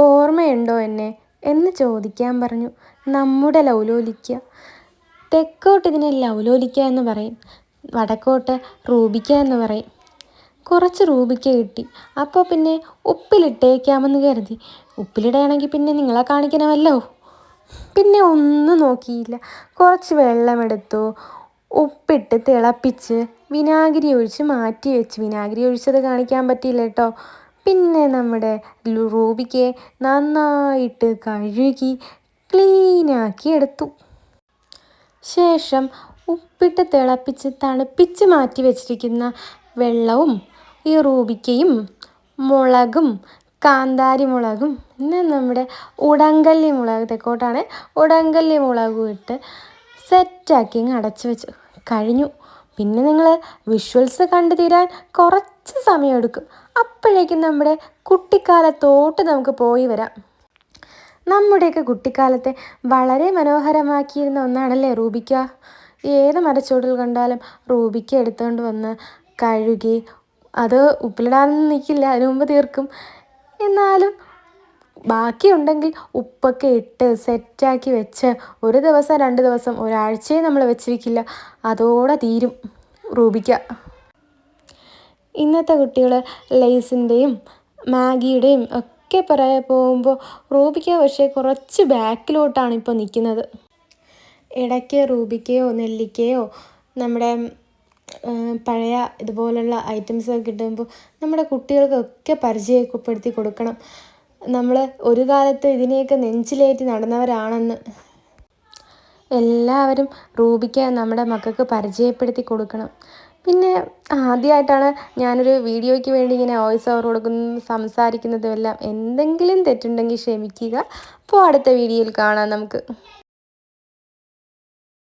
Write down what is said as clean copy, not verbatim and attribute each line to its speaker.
Speaker 1: ഓർമ്മയുണ്ടോ എന്നെ എന്ന് ചോദിക്കാൻ പറഞ്ഞു. നമ്മുടെ ലൗലോലിക്ക. തെക്കോട്ട് ഇതിനെ ലൗലോലിക്ക എന്ന് പറയും, വടക്കോട്ട് റൂബിക്ക എന്ന് പറയും. കുറച്ച് റൂബിക്ക കിട്ടി. അപ്പോൾ പിന്നെ ഉപ്പിലിട്ടേക്കാമെന്ന് കരുതി. ഉപ്പിലിടുകയാണെങ്കിൽ പിന്നെ നിങ്ങളെ കാണിക്കണമല്ലോ. പിന്നെ ഒന്നും നോക്കിയില്ല. കുറച്ച് വെള്ളമെടുത്തു, ഉപ്പിട്ട് തിളപ്പിച്ച് വിനാഗിരി ഒഴിച്ച് മാറ്റി വെച്ച്. വിനാഗിരി ഒഴിച്ചത് കാണിക്കാൻ പറ്റിയില്ല കേട്ടോ. പിന്നെ നമ്മുടെ റൂബിക്കയെ നന്നായിട്ട് കഴുകി ക്ലീനാക്കി എടുത്തു. ശേഷം ഉപ്പിട്ട് തിളപ്പിച്ച് തണുപ്പിച്ച് മാറ്റി വെച്ചിരിക്കുന്ന വെള്ളവും ഈ റൂബിക്കയും മുളകും കാന്താരി മുളകും പിന്നെ നമ്മുടെ ഉടങ്കല്ലി മുളക്, തെക്കോട്ടാണ്, ഉടങ്കല്ലി മുളകും ഇട്ട് സെറ്റാക്കി അങ്ങ് അടച്ചു വെച്ച് കഴിഞ്ഞു. പിന്നെ നിങ്ങൾ വിഷ്വൽസ് കണ്ടു തീരാൻ കുറച്ച് സമയമെടുക്കും. അപ്പോഴേക്കും നമ്മുടെ കുട്ടിക്കാലത്തോട്ട് നമുക്ക് പോയി വരാം. നമ്മുടെയൊക്കെ കുട്ടിക്കാലത്തെ വളരെ മനോഹരമാക്കിയിരുന്ന ഒന്നാണല്ലേ റൂബിക്ക. ഏത് മരച്ചുവട്ടിൽ കണ്ടാലും റൂബിക്ക എടുത്തുകൊണ്ട് വന്ന് കഴുകി, അത് ഉപ്പിലിടാനൊന്നും നിൽക്കില്ല, അതിനു മുമ്പ് തീർക്കും. എന്നാലും ബാക്കിയുണ്ടെങ്കിൽ ഉപ്പൊക്കെ ഇട്ട് സെറ്റാക്കി വെച്ച് 1 ദിവസം 2 ദിവസം ഒരാഴ്ചയും നമ്മൾ വെച്ചിരിക്കില്ല, അതോടെ തീരും റൂബിക്ക. ഇന്നത്തെ കുട്ടികൾ ലേസിൻ്റെയും മാഗിയുടെയും ഒക്കെ പറയാൻ പോകുമ്പോൾ റൂബിക്ക പക്ഷേ കുറച്ച് ബാക്കിലോട്ടാണ് ഇപ്പോൾ നിൽക്കുന്നത്. ഇടയ്ക്ക് റൂബിക്കയോ നെല്ലിക്കയോ നമ്മുടെ പഴയ ഇതുപോലുള്ള ഐറ്റംസൊക്കെ കിട്ടുമ്പോൾ നമ്മുടെ കുട്ടികൾക്കൊക്കെ പരിചയപ്പെടുത്തി കൊടുക്കണം. നമ്മൾ ഒരു കാലത്ത് ഇതിനെയൊക്കെ നെഞ്ചിലേറ്റി നടന്നവരാണെന്ന്. എല്ലാവരും റൂബിക്ക നമ്മുടെ മക്കൾക്ക് പരിചയപ്പെടുത്തി കൊടുക്കണം. പിന്നെ ആദ്യമായിട്ടാണ് ഞാനൊരു വീഡിയോയ്ക്ക് വേണ്ടി ഇങ്ങനെ വോയിസ് ഓവർ കൊടുക്കുന്നതും സംസാരിക്കുന്നതും എല്ലാം. എന്തെങ്കിലും തെറ്റുണ്ടെങ്കിൽ ക്ഷമിക്കുക. അപ്പോൾ അടുത്ത വീഡിയോയിൽ കാണാം നമുക്ക്.